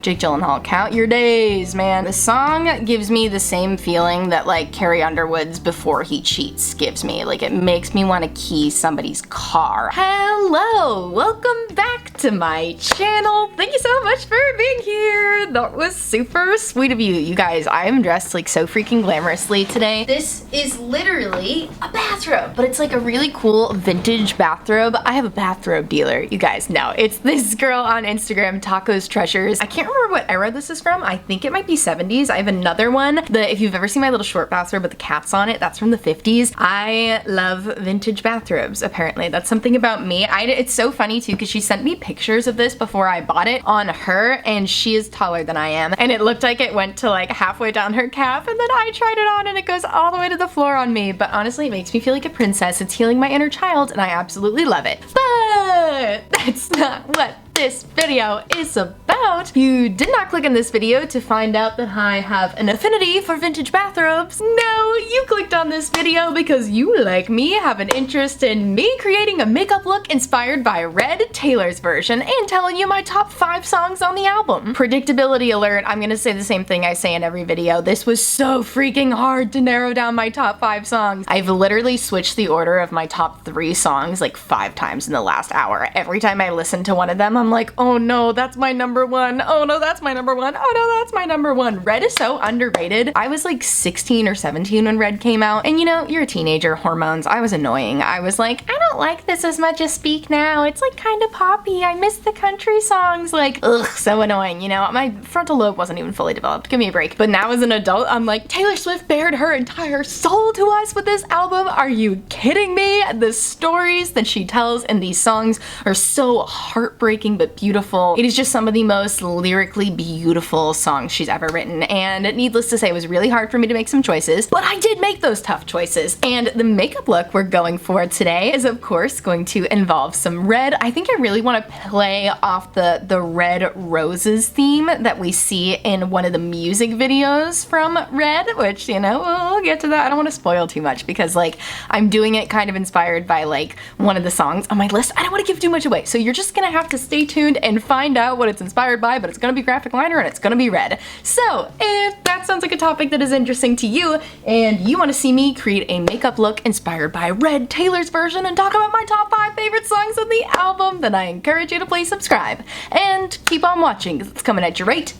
Jake Gyllenhaal, count your days, man. The song gives me the same feeling that like Carrie Underwood's Before He Cheats gives me. Like it makes me want to key somebody's car. Hello, welcome back to my channel. Thank you so much for being here. That was super sweet of you. You guys, I am dressed like so freaking glamorously today. This is literally a bathrobe, but it's like a really cool vintage bathrobe. I have a bathrobe dealer, you guys know. It's this girl on Instagram, Tacos Treasures. I can't remember what era this is from. I think it might be 70s. I have another one that if you've ever seen my little short bathrobe with the cats on it, that's from the 50s. I love vintage bathrobes, apparently. That's something about me. It's so funny too because she sent me pictures of this before I bought it on her, and she is taller than I am. And it looked like it went to like halfway down her calf, and then I tried it on and it goes all the way to the floor on me. But honestly, it makes me feel like a princess. It's healing my inner child and I absolutely love it. But that's not what this video is about. You did not click in this video to find out that I have an affinity for vintage bathrobes. No, you clicked on this video because you, like me, have an interest in me creating a makeup look inspired by Red Taylor's version and telling you my top 5 songs on the album. Predictability alert, I'm gonna say the same thing I say in every video. This was so freaking hard to narrow down my top 5 songs. I've literally switched the order of my top 3 songs like 5 times in the last hour. Every time I listen to one of them, I'm like, oh no, that's my number 1. Oh no, that's my number 1. Oh no, that's my number 1. Red is so underrated. I was like 16 or 17 when Red came out, and you know, you're a teenager, hormones. I was annoying. I was like, I don't like this as much as Speak Now. It's like kind of poppy. I miss the country songs. Like, ugh, so annoying. You know, my frontal lobe wasn't even fully developed. Give me a break. But now as an adult, I'm like, Taylor Swift bared her entire soul to us with this album. Are you kidding me? The stories that she tells in these songs are so heartbreaking but beautiful. It is just some of the most lyrically beautiful songs she's ever written, and needless to say, it was really hard for me to make some choices, but I did make those tough choices. And the makeup look we're going for today is of course going to involve some red. I think I really want to play off the red roses theme that we see in one of the music videos from Red, which, you know, we'll get to that. I don't want to spoil too much because like I'm doing it kind of inspired by like one of the songs on my list. I don't want to give too much away, so you're just gonna have to stay tuned and find out what it's inspired by, but it's gonna be graphic liner and it's gonna be red. So if that sounds like a topic that is interesting to you and you want to see me create a makeup look inspired by Red Taylor's version and talk about my top 5 favorite songs on the album, then I encourage you to please subscribe and keep on watching because it's coming at you right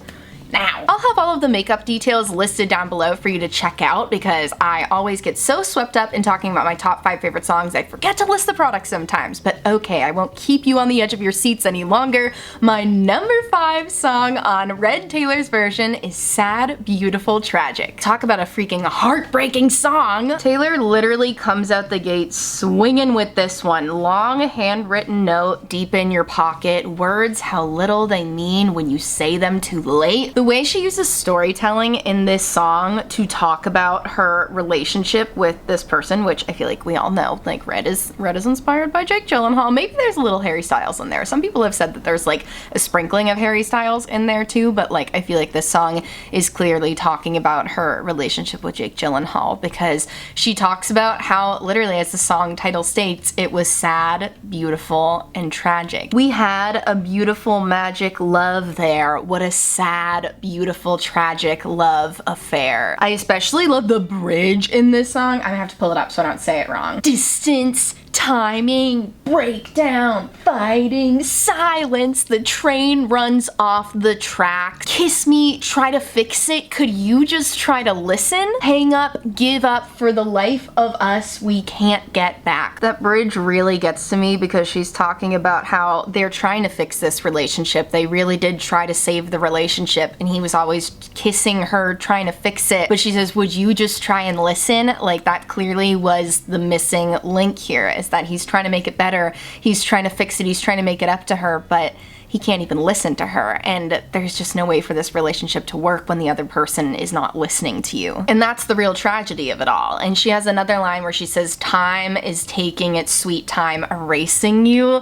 now. I'll have all of the makeup details listed down below for you to check out because I always get so swept up in talking about my top 5 favorite songs I forget to list the products sometimes, but okay, I won't keep you on the edge of your seats any longer. My number 5 song on Red Taylor's version is Sad, Beautiful, Tragic. Talk about a freaking heartbreaking song. Taylor literally comes out the gate swinging with this one. Long handwritten note deep in your pocket, words how little they mean when you say them too late. The way she uses storytelling in this song to talk about her relationship with this person, which I feel like we all know, like Red is inspired by Jake Gyllenhaal. Maybe there's a little Harry Styles in there. Some people have said that there's like a sprinkling of Harry Styles in there too, but like I feel like this song is clearly talking about her relationship with Jake Gyllenhaal because she talks about how literally, as the song title states, it was sad, beautiful, and tragic. We had a beautiful magic love there. What a sad, beautiful, tragic love affair. I especially love the bridge in this song. I'm gonna have to pull it up so I don't say it wrong. Distance, timing, breakdown, fighting, silence, the train runs off the track. Kiss me, try to fix it, could you just try to listen? Hang up, give up, for the life of us, we can't get back. That bridge really gets to me because she's talking about how they're trying to fix this relationship. They really did try to save the relationship and he was always kissing her, trying to fix it. But she says, would you just try and listen? Like that clearly was the missing link here, is that he's trying to make it better, he's trying to fix it, he's trying to make it up to her, but he can't even listen to her, and there's just no way for this relationship to work when the other person is not listening to you. And that's the real tragedy of it all. And she has another line where she says, time is taking its sweet time erasing you.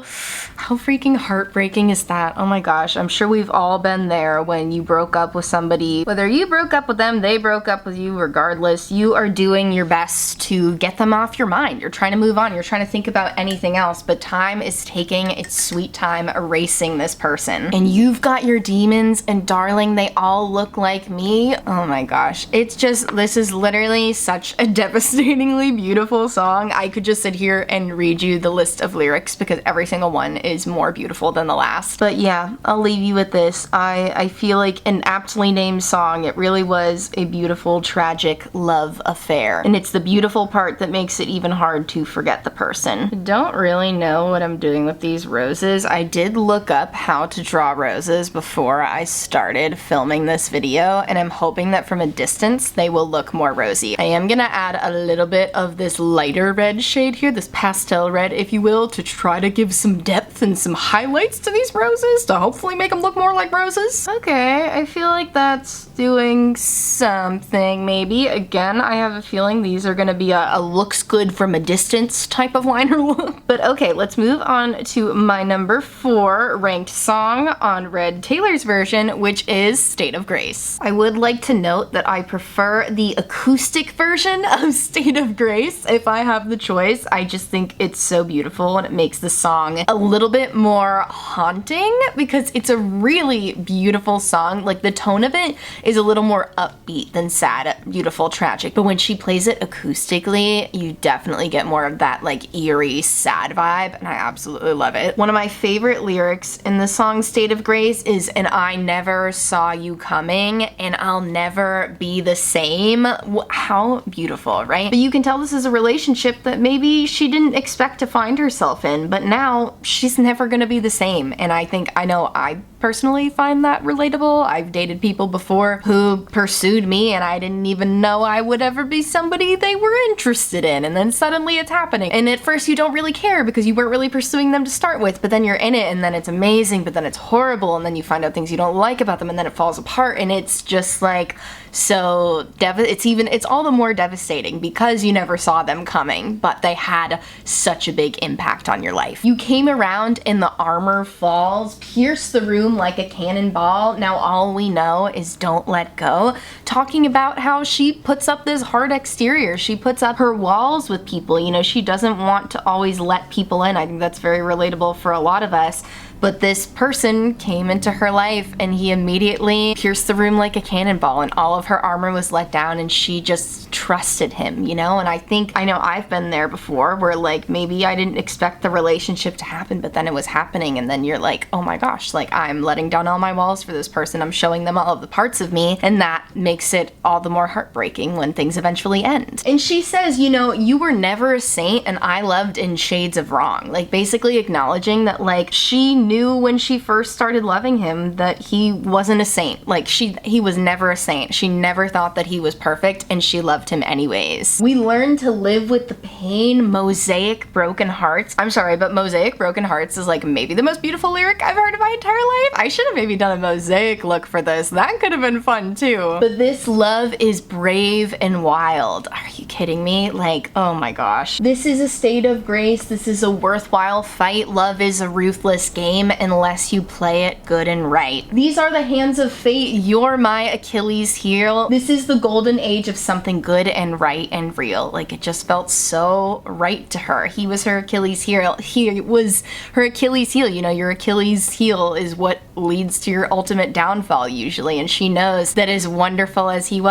How freaking heartbreaking is that? Oh my gosh, I'm sure we've all been there when you broke up with somebody. Whether you broke up with them, they broke up with you, regardless, you are doing your best to get them off your mind. You're trying to move on, you're trying to think about anything else, but time is taking its sweet time erasing this person. And you've got your demons, and darling, they all look like me. Oh my gosh. It's just, this is literally such a devastatingly beautiful song. I could just sit here and read you the list of lyrics because every single one is more beautiful than the last. But yeah, I'll leave you with this. I feel like an aptly named song. It really was a beautiful, tragic love affair. And it's the beautiful part that makes it even hard to forget the person. I don't really know what I'm doing with these roses. I did look up how to draw roses before I started filming this video, and I'm hoping that from a distance they will look more rosy. I am gonna add a little bit of this lighter red shade here, this pastel red, if you will, to try to give some depth and some highlights to these roses to hopefully make them look more like roses. Okay, I feel like that's doing something maybe. Again, I have a feeling these are gonna be a looks good from a distance type of liner look. But okay, let's move on to my number 4 ranked song on Red Taylor's version, which is State of Grace. I would like to note that I prefer the acoustic version of State of Grace if I have the choice. I just think it's so beautiful and it makes the song a little bit more haunting because it's a really beautiful song. Like the tone of it is a little more upbeat than sad, beautiful, tragic. But when she plays it acoustically, you definitely get more of that like eerie, sad vibe, and I absolutely love it. One of my favorite lyrics in the song State of Grace is, "And I never saw you coming, and I'll never be the same." How beautiful, right? But you can tell this is a relationship that maybe she didn't expect to find herself in, but now she's never gonna be the same. And I know I personally find that relatable. I've dated people before who pursued me and I didn't even know I would ever be somebody they were interested in, and then suddenly it's happening. And at first you don't really care because you weren't really pursuing them to start with, but then you're in it and then it's amazing, but then it's horrible, and then you find out things you don't like about them, and then it falls apart, and it's just like so it's all the more devastating because you never saw them coming, but they had such a big impact on your life. You came around and the armor falls, pierce the room like a cannonball. Now all we know is don't let go. Talking about how she puts up this hard exterior. She puts up her walls with people. You know, she doesn't want to always let people in. I think that's very relatable for a lot of us. But this person came into her life and he immediately pierced the room like a cannonball, and all of her armor was let down and she just trusted him, you know? And I know I've been there before where like maybe I didn't expect the relationship to happen, but then it was happening, and then you're like, oh my gosh, like I'm letting down all my walls for this person. I'm showing them all of the parts of me, and that makes it all the more heartbreaking when things eventually end. And she says, you know, you were never a saint and I loved in shades of wrong. Like basically acknowledging that like she knew when she first started loving him that he wasn't a saint. Like he was never a saint. She never thought that he was perfect, and she loved him anyways. We learn to live with the pain, mosaic broken hearts. I'm sorry, but mosaic broken hearts is like maybe the most beautiful lyric I've heard in my entire life. I should have maybe done a mosaic look for this. That could have been fun too. But this love is brave and wild. Are you kidding me? Like, oh my gosh. This is a state of grace. This is a worthwhile fight. Love is a ruthless game unless you play it good and right. These are the hands of fate. You're my Achilles heel. This is the golden age of something good and right and real. Like it just felt so right to her. He was her Achilles heel. He was her Achilles heel. You know, your Achilles heel is what leads to your ultimate downfall usually, and she knows that as wonderful as he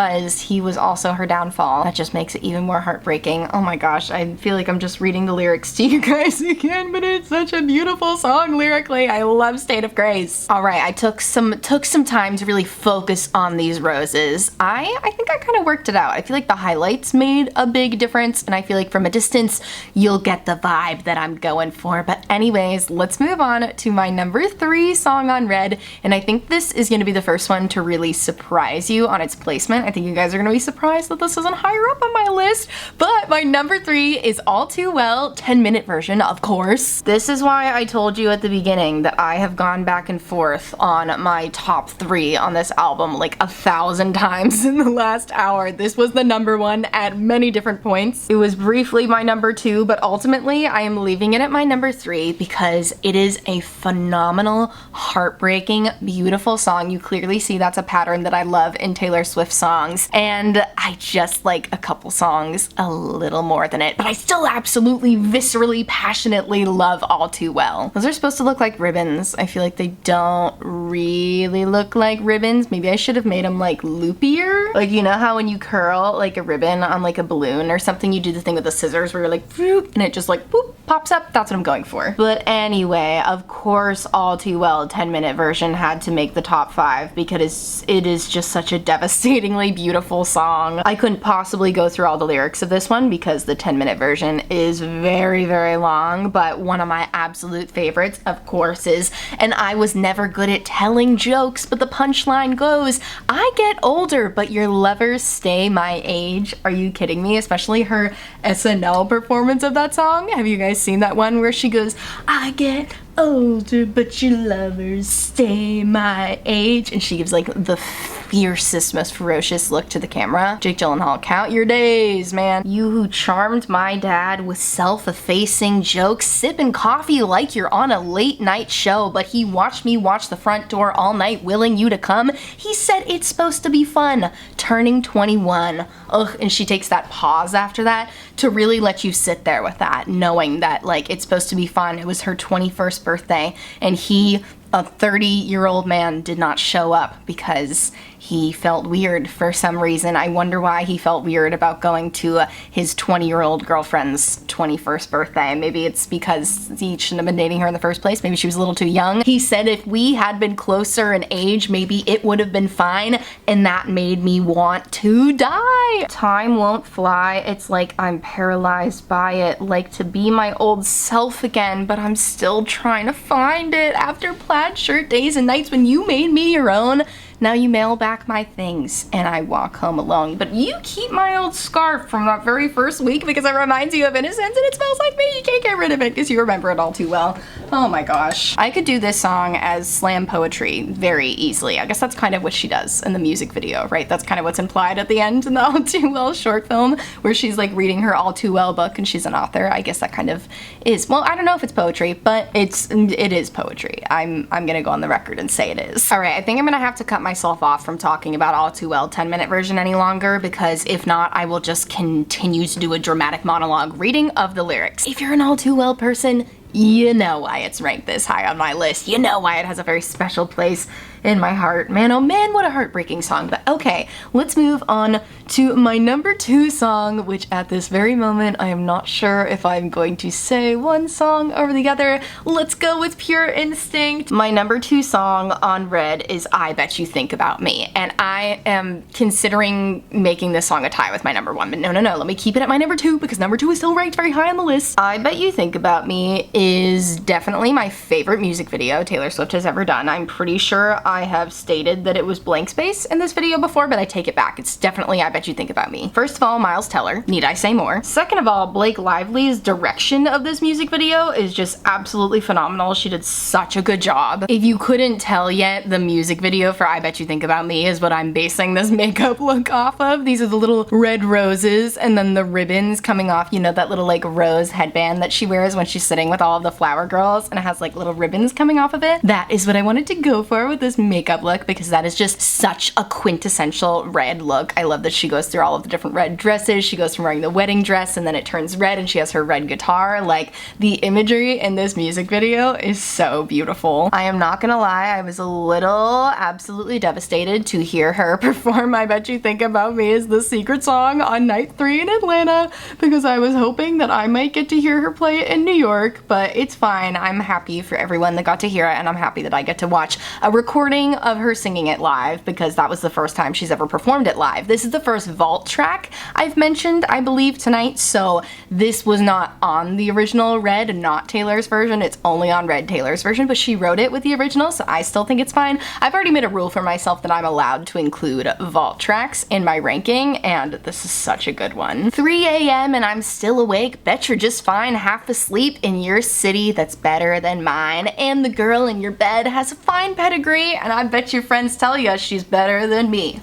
was also her downfall. That just makes it even more heartbreaking. Oh my gosh, I feel like I'm just reading the lyrics to you guys again, but it's such a beautiful song lyrically. I love State of Grace. All right, I took some time to really focus on these roses. I think I kind of worked it out. I feel like the highlights made a big difference, and I feel like from a distance you'll get the vibe that I'm going for. But anyways, let's move on to my number 3 song on Red, and I think this is going to be the first one to really surprise you on its placement. I think you guys are going to be surprised that this isn't higher up on my list, but my number 3 is All Too Well, 10-minute version, of course. This is why I told you at the beginning that I have gone back and forth on my top 3 on this album like 1,000 times in the last hour. This was the number 1 at many different points. It was briefly my number 2, but ultimately I am leaving it at my number 3 because it is a phenomenal, heartbreaking, beautiful song. You clearly see that's a pattern that I love in Taylor Swift songs, and I just like a couple songs a little more than it, but I still absolutely, viscerally, passionately love All Too Well. Those are supposed to look like like ribbons. I feel like they don't really look like ribbons. Maybe I should have made them like loopier. Like, you know how when you curl like a ribbon on like a balloon or something, you do the thing with the scissors where you're like, and it just like, boop, pops up? That's what I'm going for. But anyway, of course, All Too Well 10-minute version had to make the top 5 because it is just such a devastatingly beautiful song. I couldn't possibly go through all the lyrics of this one because the 10-minute version is very, very long, but one of my absolute favorites, of course, is, and I was never good at telling jokes, but the punchline goes, I get older, but your lovers stay my age. Are you kidding me? Especially her SNL performance of that song. Have you guys seen that one where she goes, I get older, but your lovers stay my age? And she gives like the fiercest, most ferocious look to the camera. Jake Gyllenhaal, count your days, man. You who charmed my dad with self-effacing jokes, sipping coffee like you're on a late night show, but he watched me watch the front door all night willing you to come. He said it's supposed to be fun, turning 21. Ugh, and she takes that pause after that to really let you sit there with that, knowing that like it's supposed to be fun. It was her 21st birthday and he, a 30-year-old man, did not show up because he felt weird for some reason. I wonder why he felt weird about going to his 20-year-old girlfriend's 21st birthday. Maybe it's because he shouldn't have been dating her in the first place. Maybe she was a little too young. He said if we had been closer in age, maybe it would have been fine, and that made me want to die. Time won't fly. It's like I'm paralyzed by it, like to be my old self again, but I'm still trying to find it after plaid shirt days and nights when you made me your own. Now you mail back my things and I walk home alone. But you keep my old scarf from that very first week because it reminds you of innocence and it smells like me. You can't get rid of it because you remember it all too well. Oh my gosh. I could do this song as slam poetry very easily. I guess that's kind of what she does in the music video, right? That's kind of what's implied at the end in the All Too Well short film where she's like reading her All Too Well book and she's an author. I guess that kind of is, well, I don't know if it's poetry, but it is poetry. I'm gonna go on the record and say it is. All right, I think I'm gonna have to cut myself off from talking about All Too Well 10-minute version any longer because if not, I will just continue to do a dramatic monologue reading of the lyrics. If you're an All Too Well person, you know why it's ranked this high on my list. You know why it has a very special place in my heart. Man, oh man, what a heartbreaking song. But okay, let's move on to my number 2 song, which at this very moment, I am not sure if I'm going to say one song over the other. Let's go with Pure Instinct. My number 2 song on Red is I Bet You Think About Me. And I am considering making this song a tie with my number 1, but no, let me keep it at my number 2 because number 2 is still ranked very high on the list. I Bet You Think About Me is definitely my favorite music video Taylor Swift has ever done. I'm pretty sure I have stated that it was blank space in this video before, but I take it back. It's definitely I Bet You Think About Me. First of all, Miles Teller. Need I say more? Second of all, Blake Lively's direction of this music video is just absolutely phenomenal. She did such a good job. If you couldn't tell yet, the music video for I Bet You Think About Me is what I'm basing this makeup look off of. These are the little red roses and then the ribbons coming off, you know, that little like rose headband that she wears when she's sitting with all of the flower girls and it has like little ribbons coming off of it. That is what I wanted to go for with this makeup look because that is just such a quintessential red look. I love that she goes through all of the different red dresses. She goes from wearing the wedding dress and then it turns red and she has her red guitar. Like the imagery in this music video is so beautiful. I am not gonna lie, I was a little absolutely devastated to hear her perform I Bet You Think About Me as the secret song on night 3 in Atlanta because I was hoping that I might get to hear her play it in New York, but it's fine. I'm happy for everyone that got to hear it and I'm happy that I get to watch a recording of her singing it live because that was the first time she's ever performed it live. This is the first vault track I've mentioned, I believe, tonight, so this was not on the original Red, not Taylor's version. It's only on Red Taylor's version, but she wrote it with the original, so I still think it's fine. I've already made a rule for myself that I'm allowed to include vault tracks in my ranking, and this is such a good one. 3 a.m. and I'm still awake, bet you're just fine, half asleep in your city that's better than mine, and the girl in your bed has a fine pedigree, and I bet your friends tell you she's better than me.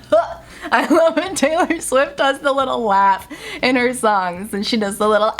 I love when Taylor Swift does the little laugh in her songs and she does the little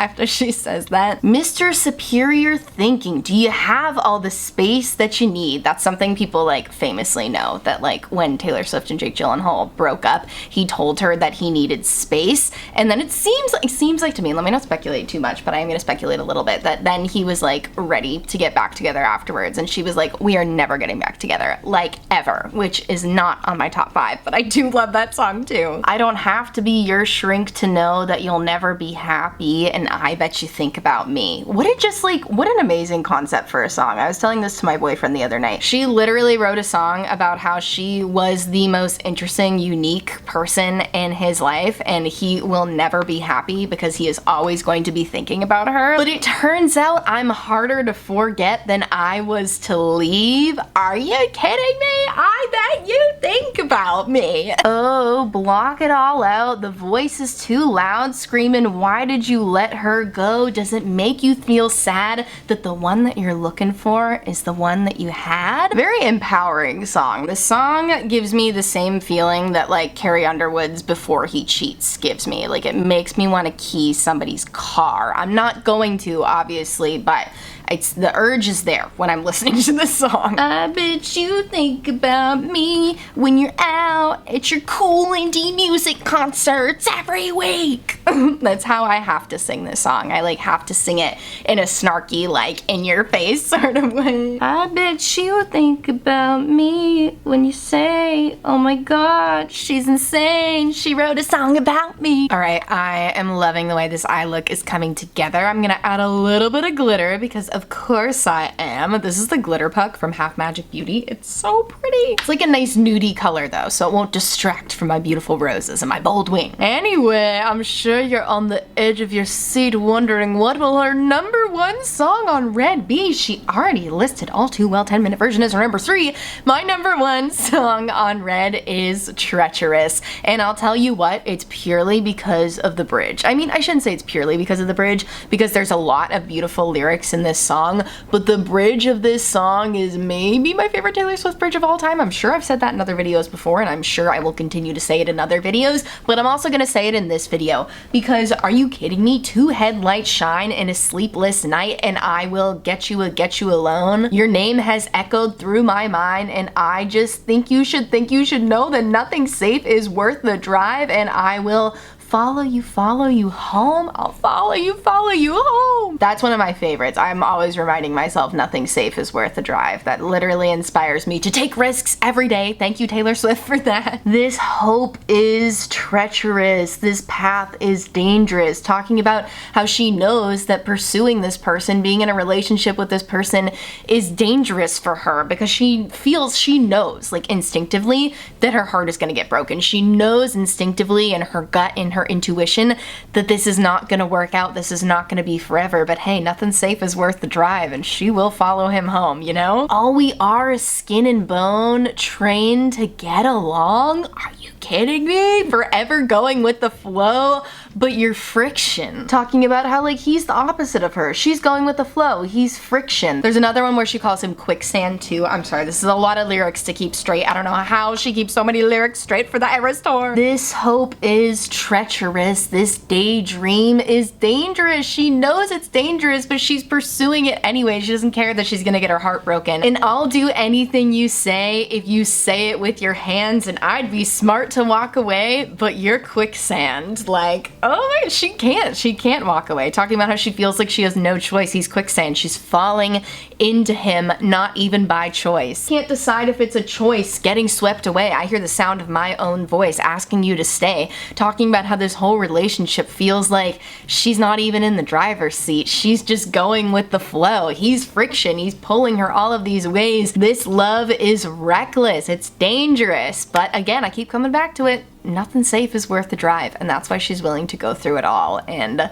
after she says that. Mr. Superior Thinking, do you have all the space that you need? That's something people like famously know, that like when Taylor Swift and Jake Gyllenhaal broke up, he told her that he needed space. And then it seems like to me, let me not speculate too much, but I am going to speculate a little bit, that then he was like ready to get back together afterwards. And she was like, we are never getting back together, like ever, which is not on my top 5, but I do love that song too. I don't have to be your shrink to know that you'll never be happy, and I bet you think about me. What an amazing concept for a song. I was telling this to my boyfriend the other night. She literally wrote a song about how she was the most interesting, unique person in his life, and he will never be happy because he is always going to be thinking about her. But it turns out I'm harder to forget than I was to leave. Are you kidding me? I bet you think about me. Oh, block it all out. The voice is too loud, screaming, why did you let her go? Does it make you feel sad that the one that you're looking for is the one that you had? Very empowering song. The song gives me the same feeling that like Carrie Underwood's Before He Cheats gives me. Like it makes me want to key somebody's car. I'm not going to, obviously, but the urge is there when I'm listening to this song. I bet you think about me when you're out at your cool indie music concerts every week. That's how I have to sing this song. I like have to sing it in a snarky, like in your face sort of way. I bet you think about me when you say, oh my god, she's insane, she wrote a song about me. Alright, I am loving the way this eye look is coming together. I'm gonna add a little bit of glitter because of course I am. This is the glitter puck from Half Magic Beauty. It's so pretty. It's like a nice nudie color though, so it won't distract from my beautiful roses and my bold wing. Anyway, I'm sure you're on the edge of your seat wondering what will her #1 song on Red be? She already listed All Too Well 10-minute version as her number 3. My #1 song on Red is Treacherous. And I'll tell you what, it's purely because of the bridge. I mean, I shouldn't say it's purely because of the bridge, because there's a lot of beautiful lyrics in this song, but the bridge of this song is maybe my favorite Taylor Swift bridge of all time. I'm sure I've said that in other videos before, and I'm sure I will continue to say it in other videos, but I'm also gonna say it in this video, because are you kidding me? 2 headlights shine in a sleepless night, and I will get you alone. Your name has echoed through my mind, and I just think you should know that nothing safe is worth the drive, and I will follow you home. I'll follow you home. That's one of my favorites. I'm always reminding myself nothing safe is worth the drive. That literally inspires me to take risks every day. Thank you, Taylor Swift, for that. This hope is treacherous. This path is dangerous. Talking about how she knows that pursuing this person, being in a relationship with this person is dangerous for her because she knows, like instinctively, that her heart is gonna get broken. She knows instinctively in her gut, in her intuition, that this is not gonna work out, this is not gonna be forever, but hey, nothing safe is worth the drive, and she will follow him home, you know? All we are is skin and bone, trained to get along? Are you kidding me? Forever going with the flow, but you're friction. Talking about how like he's the opposite of her. She's going with the flow, he's friction. There's another one where she calls him quicksand too. I'm sorry, this is a lot of lyrics to keep straight. I don't know how she keeps so many lyrics straight for the Eras Tour. This hope is treacherous. This daydream is dangerous. She knows it's dangerous, but she's pursuing it anyway. She doesn't care that she's gonna get her heart broken. And I'll do anything you say if you say it with your hands, and I'd be smart to walk away, but you're quicksand. Like, oh my, she can't walk away. Talking about how she feels like she has no choice. He's quicksand. She's falling into him, not even by choice. Can't decide if it's a choice, getting swept away. I hear the sound of my own voice asking you to stay. Talking about how this whole relationship feels like she's not even in the driver's seat. She's just going with the flow. He's friction. He's pulling her all of these ways. This love is reckless. It's dangerous. But again, I keep coming back to it. Nothing safe is worth the drive, and that's why she's willing to go through it all. And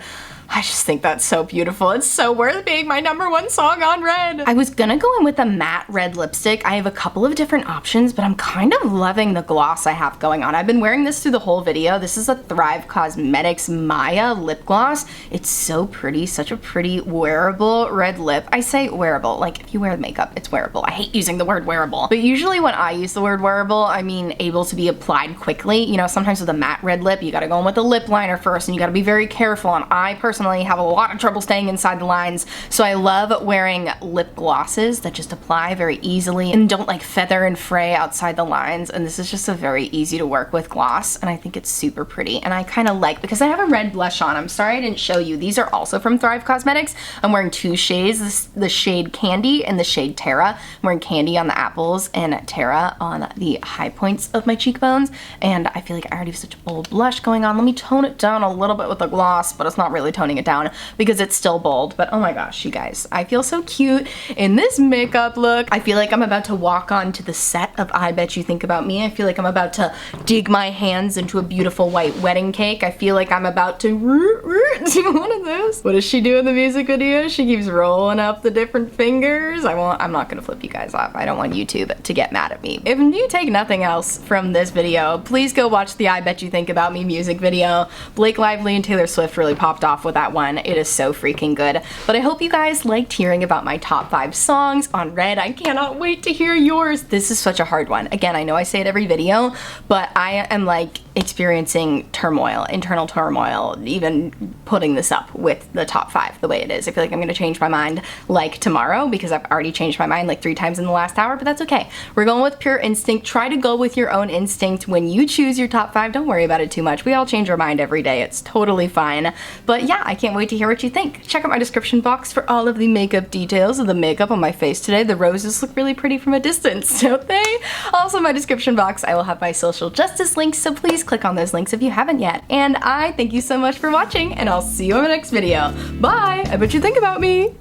I just think that's so beautiful. It's so worth being my #1 song on Red. I was gonna go in with a matte red lipstick. I have a couple of different options, but I'm kind of loving the gloss I have going on. I've been wearing this through the whole video. This is a Thrive Cosmetics Maya lip gloss. It's so pretty, such a pretty wearable red lip. I say wearable, like if you wear makeup, it's wearable. I hate using the word wearable, but usually when I use the word wearable, I mean able to be applied quickly. You know, sometimes with a matte red lip, you gotta go in with a lip liner first, and you gotta be very careful, and I personally personally have a lot of trouble staying inside the lines, so I love wearing lip glosses that just apply very easily and don't like feather and fray outside the lines, and this is just a very easy to work with gloss, and I think it's super pretty. And I kind of like, because I have a red blush on, I'm sorry I didn't show you, these are also from Thrive Cosmetics. I'm wearing two shades, the shade Candy and the shade Terra. I'm wearing Candy on the apples and Terra on the high points of my cheekbones, and I feel like I already have such a bold blush going on. Let me tone it down a little bit with the gloss, but it's not really toning it down because it's still bold. But oh my gosh, you guys, I feel so cute in this makeup look. I feel like I'm about to walk onto the set of I Bet You Think About Me. I feel like I'm about to dig my hands into a beautiful white wedding cake. I feel like I'm about to do one of those. What does she do in the music video? She keeps rolling up the different fingers. I'm not gonna flip you guys off. I don't want YouTube to get mad at me. If you take nothing else from this video, please go watch the I Bet You Think About Me music video. Blake Lively and Taylor Swift really popped off with that one. It is so freaking good. But I hope you guys liked hearing about my top 5 songs on Red. I cannot wait to hear yours. This is such a hard one. Again, I know I say it every video, but I am like experiencing turmoil, internal turmoil, even putting this up with the top 5 the way it is. I feel like I'm gonna change my mind like tomorrow because I've already changed my mind like 3 times in the last hour, but that's okay. We're going with pure instinct. Try to go with your own instinct when you choose your top 5. Don't worry about it too much. We all change our mind every day. It's totally fine. But yeah, I can't wait to hear what you think. Check out my description box for all of the makeup details of the makeup on my face today. The roses look really pretty from a distance, don't they? Also, in my description box, I will have my social justice links, so please click on those links if you haven't yet. And I thank you so much for watching, and I'll see you in my next video. Bye! I bet you think about me!